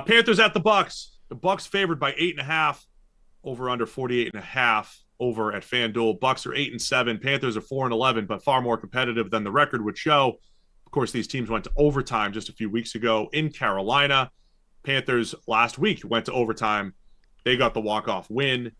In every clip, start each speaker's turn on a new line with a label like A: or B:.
A: Panthers at the Bucks. The Bucks favored by 8.5. Over under 48.5 over at FanDuel. Bucks are 8-7. Panthers are 4-11, but far more competitive than the record would show. Of course, these teams went to overtime just a few weeks ago in Carolina. Panthers last week went to overtime. They got the walk-off win.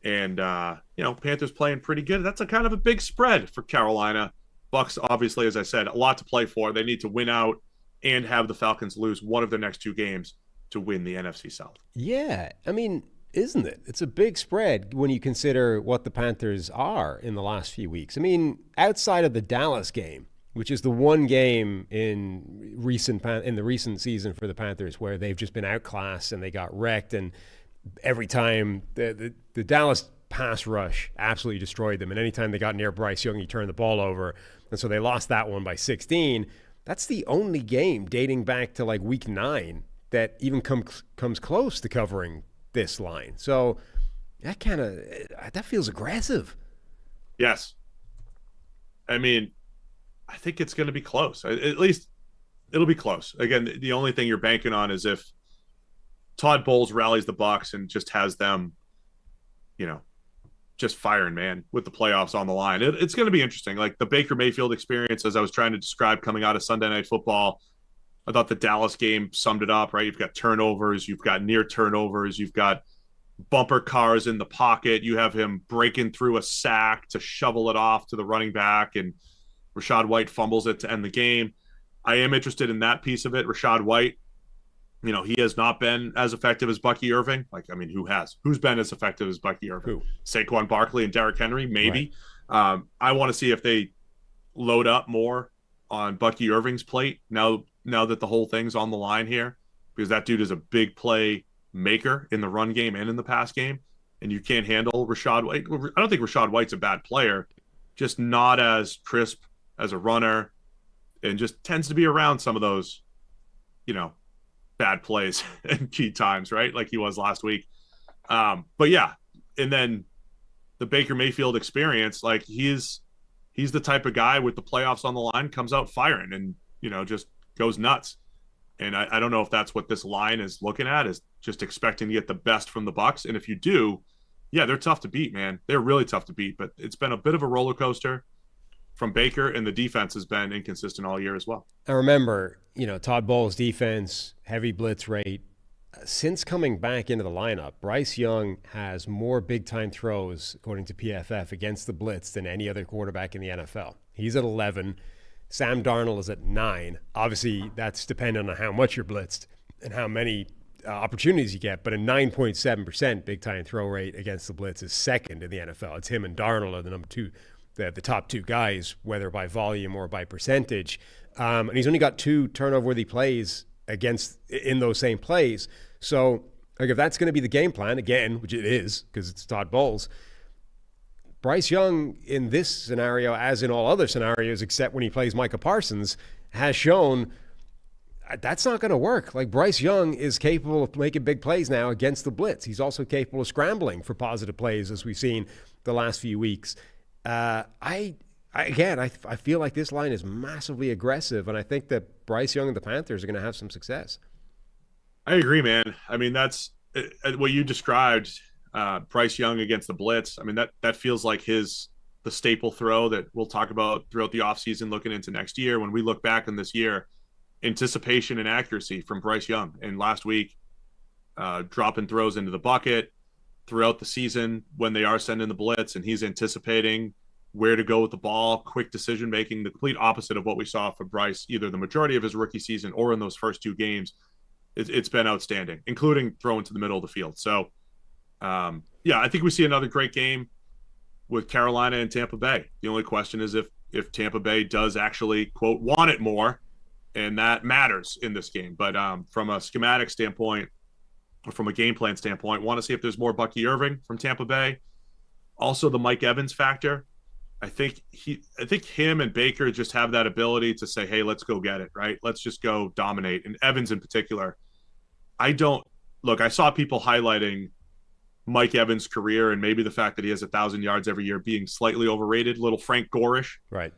A: And, Panthers playing pretty good. That's a kind of a big spread for Carolina. Bucks, obviously, as I said, a lot to play for. They need to win out and have the Falcons lose one of their next two games to win the NFC South.
B: Yeah, I mean, isn't it? It's a big spread when you consider what the Panthers are in the last few weeks. I mean, outside of the Dallas game, which is the one game in the recent season for the Panthers where they've just been outclassed and they got wrecked, and every time the Dallas pass rush absolutely destroyed them, and anytime they got near Bryce Young, he turned the ball over, and so they lost that one by 16. That's the only game dating back to like week 9 that even comes close to covering this line. So that feels aggressive.
A: Yes. I mean, I think it's going to be close. At least it'll be close. Again, the only thing you're banking on is if Todd Bowles rallies the Bucs and just has them, just firing, man, with the playoffs on the line. It's going to be interesting. Like the Baker Mayfield experience, as I was trying to describe coming out of Sunday Night Football, I thought the Dallas game summed it up, right? You've got turnovers, you've got near turnovers, you've got bumper cars in the pocket. You have him breaking through a sack to shovel it off to the running back, and Rashad White fumbles it to end the game. I am interested in that piece of it. Rashad White, he has not been as effective as Bucky Irving. Who has? Who's been as effective as Bucky Irving?
B: Who?
A: Saquon Barkley and Derrick Henry, maybe. Right. I want to see if they load up more on Bucky Irving's plate now that the whole thing's on the line here, because that dude is a big play maker in the run game and in the pass game, and you can't handle Rashad White. I don't think Rashad White's a bad player, just not as crisp as a runner, and just tends to be around some of those, bad plays and key times, right? Like he was last week. But yeah, and then the Baker Mayfield experience, like he's the type of guy with the playoffs on the line, comes out firing and, just goes nuts. And I don't know if that's what this line is looking at, is just expecting to get the best from the Bucs. And if you do, yeah, they're tough to beat, man. They're really tough to beat, but it's been a bit of a roller coaster from Baker, and the defense has been inconsistent all year as well.
B: I remember, Todd Bowles' defense, heavy blitz rate. Since coming back into the lineup, Bryce Young has more big-time throws, according to PFF, against the blitz than any other quarterback in the NFL. He's at 11. Sam Darnold is at 9. Obviously, that's dependent on how much you're blitzed and how many opportunities you get, but a 9.7% big-time throw rate against the blitz is second in the NFL. It's him and Darnold are the number two, the top two guys, whether by volume or by percentage. And he's only got 2 turnover-worthy plays in those same plays. So, if that's going to be the game plan, again, which it is, because it's Todd Bowles, Bryce Young in this scenario, as in all other scenarios, except when he plays Micah Parsons, has shown that's not going to work. Like, Bryce Young is capable of making big plays now against the blitz. He's also capable of scrambling for positive plays, as we've seen the last few weeks. I feel like this line is massively aggressive, and I think that Bryce Young and the Panthers are going to have some success.
A: I agree, man. I mean, that's what you described, Bryce Young against the blitz. I mean, that feels like the staple throw that we'll talk about throughout the offseason looking into next year. When we look back on this year, anticipation and accuracy from Bryce Young. And last week, dropping throws into the bucket throughout the season when they are sending the blitz, and he's anticipating where to go with the ball, quick decision-making, the complete opposite of what we saw from Bryce, either the majority of his rookie season or in those first 2 games. It's been outstanding, including throwing to the middle of the field. So, I think we see another great game with Carolina and Tampa Bay. The only question is if Tampa Bay does actually, quote, want it more, and that matters in this game. But from a schematic standpoint, or from a game plan standpoint, want to see if there's more Bucky Irving from Tampa Bay. Also, the Mike Evans factor. I think him and Baker just have that ability to say, hey, let's go get it, right? Let's just go dominate. And Evans in particular, I saw people highlighting Mike Evans' career and maybe the fact that he has 1,000 yards every year being slightly overrated, little Frank Gore-ish.
B: Right.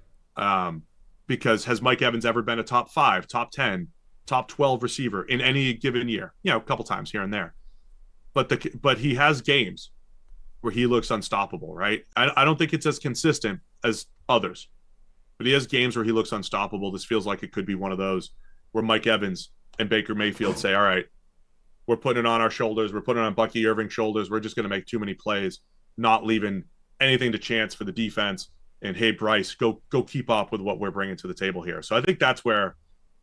A: Because has Mike Evans ever been a top 5, top 10 top 12 receiver in any given year. A couple times here and there. But he has games where he looks unstoppable, right? I don't think it's as consistent as others, but he has games where he looks unstoppable. This feels like it could be one of those where Mike Evans and Baker Mayfield say, all right, we're putting it on our shoulders. We're putting it on Bucky Irving's shoulders. We're just going to make too many plays, not leaving anything to chance for the defense. And hey, Bryce, go keep up with what we're bringing to the table here. So I think that's where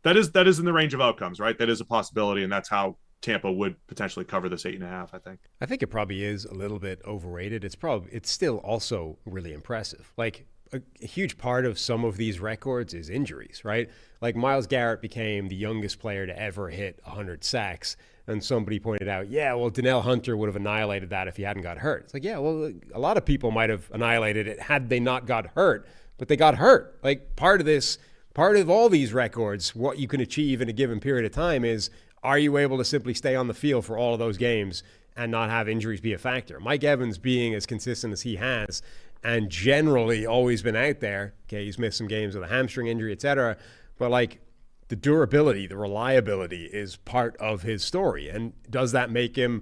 A: that is in the range of outcomes, right? That is a possibility, and that's how Tampa would potentially cover this 8.5. I think
B: it probably is a little bit overrated. It's still also really impressive. Like a huge part of some of these records is injuries, right? Like Myles Garrett became the youngest player to ever hit 100 sacks. And somebody pointed out, yeah, well, Danielle Hunter would have annihilated that if he hadn't got hurt. It's like, yeah, well, a lot of people might have annihilated it had they not got hurt, but they got hurt. Like part of all these records, what you can achieve in a given period of time is, are you able to simply stay on the field for all of those games and not have injuries be a factor? Mike Evans being as consistent as he has and generally always been out there. Okay, he's missed some games with a hamstring injury, et cetera. But like the durability, the reliability is part of his story. And does that make him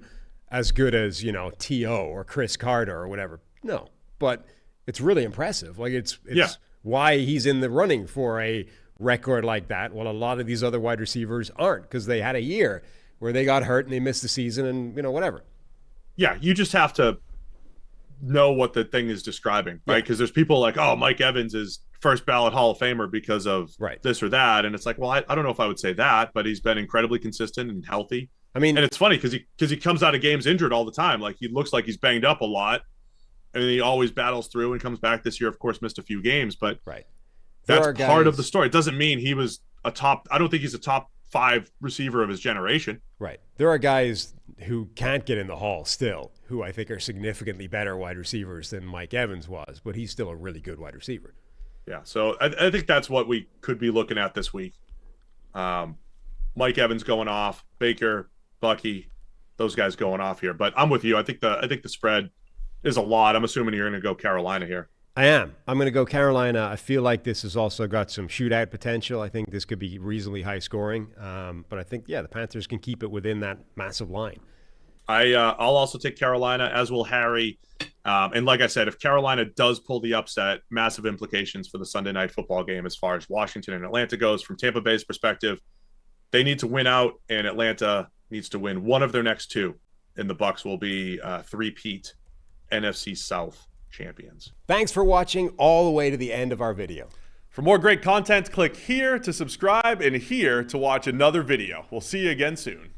B: as good as, T.O. or Chris Carter or whatever? No, but it's really impressive. Like it's why he's in the running for a record like that. Well, a lot of these other wide receivers aren't, because they had a year where they got hurt and they missed the season and whatever.
A: Yeah, you just have to know what the thing is describing, right? Because there's people like, oh, Mike Evans is first ballot Hall of Famer because of this or that. And it's like, well, I don't know if I would say that, but he's been incredibly consistent and healthy. I mean, and it's funny because he comes out of games injured all the time. Like he looks like he's banged up a lot, and he always battles through and comes back. This year, of course, missed a few games, but that's part of the story. It doesn't mean he was I don't think he's a top 5 receiver of his generation.
B: Right. There are guys who can't get in the Hall still, who I think are significantly better wide receivers than Mike Evans was, but he's still a really good wide receiver.
A: Yeah, so I think that's what we could be looking at this week. Mike Evans going off, Baker, Bucky, those guys going off here. But I'm with you. I think the spread is a lot. I'm assuming you're going to go Carolina here.
B: I am. I'm going to go Carolina. I feel like this has also got some shootout potential. I think this could be reasonably high scoring. But I think, the Panthers can keep it within that massive line.
A: I'll also take Carolina, as will Harry. And like I said, if Carolina does pull the upset, massive implications for the Sunday night football game as far as Washington and Atlanta goes. From Tampa Bay's perspective, they need to win out, and Atlanta needs to win one of their next 2. And the Bucs will be three-peat NFC South champions.
B: Thanks for watching all the way to the end of our video.
A: For more great content, click here to subscribe and here to watch another video. We'll see you again soon.